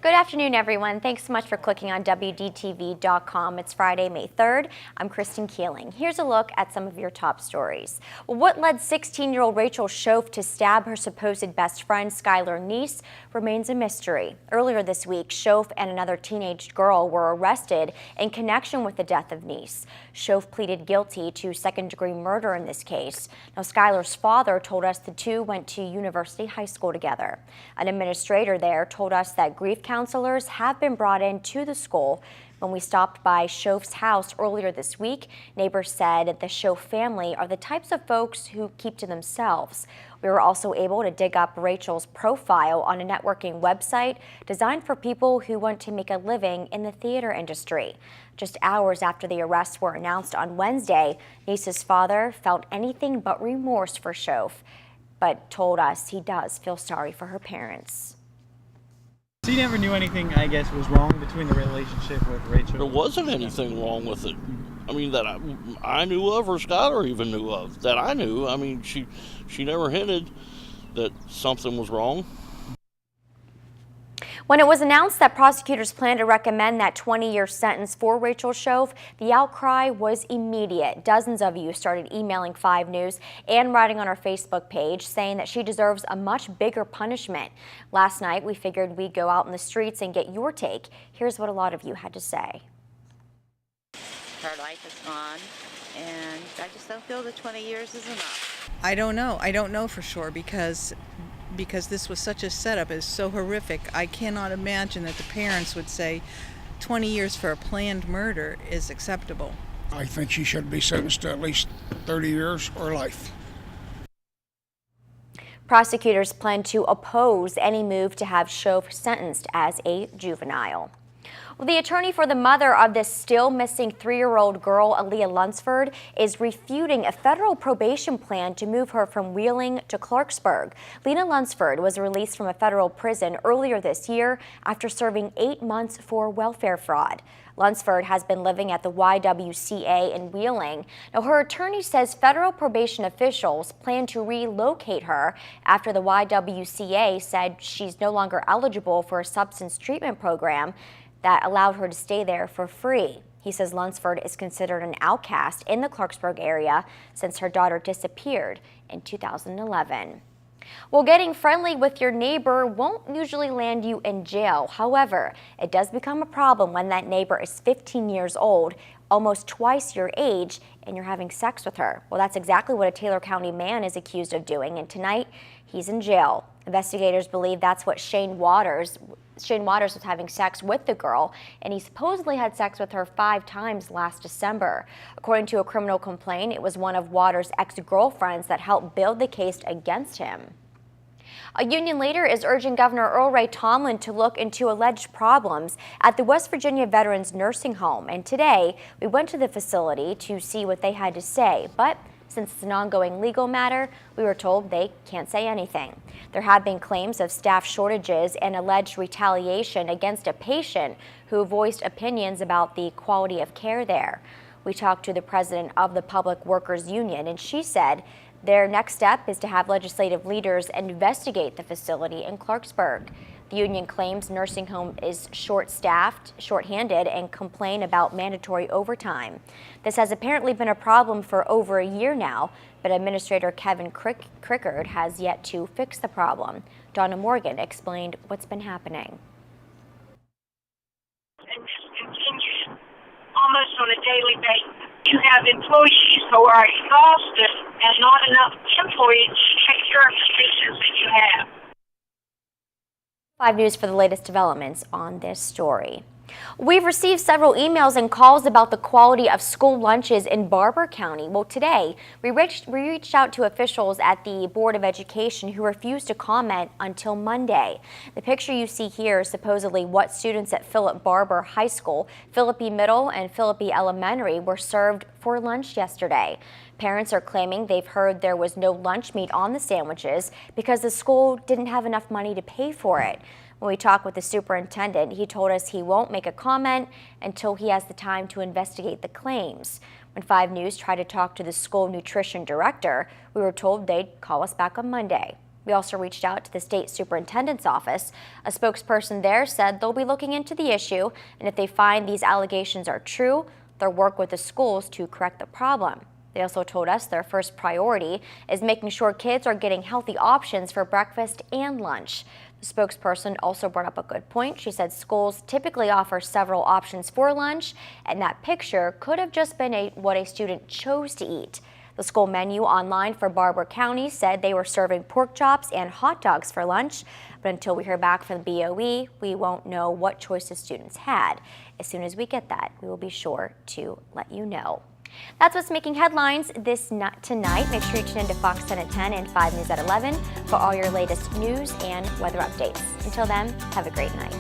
Good afternoon, everyone. Thanks so much for clicking on WDTV.com. It's Friday, May 3rd. I'm Kristen Keeling. Here's a look at some of your top stories. Well, what led 16-year-old Rachel Shope to stab her supposed best friend, Skylar Neese, remains a mystery. Earlier this week, Shope and another teenage girl were arrested in connection with the death of Neese. Shope pleaded guilty to second-degree murder in this case. Now, Skylar's father told us the two went to University High School together. An administrator there told us that grief counselors have been brought in to the school. When we stopped by Shope's house earlier this week, neighbors said the Shope family are the types of folks who keep to themselves. We were also able to dig up Rachel's profile on a networking website designed for people who want to make a living in the theater industry. Just hours after the arrests were announced on Wednesday, Neese's father felt anything but remorse for Shope, but told us he does feel sorry for her parents. So you never knew anything, I guess, was wrong between the relationship with Rachel? There wasn't anything wrong with it. I mean, that I knew of, or Skylar even knew of, that I knew. I mean, she never hinted that something was wrong. When it was announced that prosecutors plan to recommend that 20-year sentence for Rachel Shope, the outcry was immediate. Dozens of you started emailing 5 News and writing on our Facebook page saying that she deserves a much bigger punishment. Last night, we figured we'd go out in the streets and get your take. Here's what a lot of you had to say. Her life is gone, and I just don't feel that 20 years is enough. I don't know. I don't know for sure because this was such a setup. It's so horrific. I cannot imagine that the parents would say 20 years for a planned murder is acceptable. I think she should be sentenced to at least 30 years or life. Prosecutors plan to oppose any move to have Shope sentenced as a juvenile. Well, the attorney for the mother of this still missing 3-year-old girl, Aaliyah Lunsford, is refuting a federal probation plan to move her from Wheeling to Clarksburg. Lena Lunsford was released from a federal prison earlier this year after serving 8 months for welfare fraud. Lunsford has been living at the YWCA in Wheeling. Now, her attorney says federal probation officials plan to relocate her after the YWCA said she's no longer eligible for a substance treatment program that allowed her to stay there for free. He says Lunsford is considered an outcast in the Clarksburg area since her daughter disappeared in 2011. Well, getting friendly with your neighbor won't usually land you in jail. However, it does become a problem when that neighbor is 15 years old, almost twice your age, and you're having sex with her. Well, that's exactly what a Taylor County man is accused of doing, and tonight he's in jail. Investigators believe that's what Shane Waters was having sex with the girl, and he supposedly had sex with her 5 times last December. According to a criminal complaint, it was one of Waters' ex-girlfriends that helped build the case against him. A union leader is urging Governor Earl Ray Tomblin to look into alleged problems at the West Virginia Veterans Nursing Home, and today we went to the facility to see what they had to say, but since it's an ongoing legal matter, we were told they can't say anything. There have been claims of staff shortages and alleged retaliation against a patient who voiced opinions about the quality of care there. We talked to the president of the Public Workers Union, and she said their next step is to have legislative leaders investigate the facility in Clarksburg. The union claims nursing home is short-staffed, short-handed, and complain about mandatory overtime. This has apparently been a problem for over a year now, but Administrator Kevin Crickard has yet to fix the problem. Donna Morgan explained what's been happening. It just continues almost on a daily basis. You have employees who are exhausted and not enough employees to take care of the patients that you have. 5 News for the latest developments on this story. We've received several emails and calls about the quality of school lunches in Barber County. Well, today we reached out to officials at the Board of Education who refused to comment until Monday. The picture you see here is supposedly what students at Philip Barber High School, Philippi Middle, and Philippi Elementary were served for lunch yesterday. Parents are claiming they've heard there was no lunch meat on the sandwiches because the school didn't have enough money to pay for it. When we talked with the superintendent, he told us he won't make a comment until he has the time to investigate the claims. When 5 News tried to talk to the school nutrition director, we were told they'd call us back on Monday. We also reached out to the state superintendent's office. A spokesperson there said they'll be looking into the issue, and if they find these allegations are true, they'll work with the schools to correct the problem. They also told us their first priority is making sure kids are getting healthy options for breakfast and lunch. The spokesperson also brought up a good point. She said schools typically offer several options for lunch, and that picture could have just been what a student chose to eat. The school menu online for Barber County said they were serving pork chops and hot dogs for lunch, but until we hear back from the BOE, we won't know what choices students had. As soon as we get that, we will be sure to let you know. That's what's making headlines tonight. Make sure you tune in to Fox 10 at 10 and 5 News at 11 for all your latest news and weather updates. Until then, have a great night.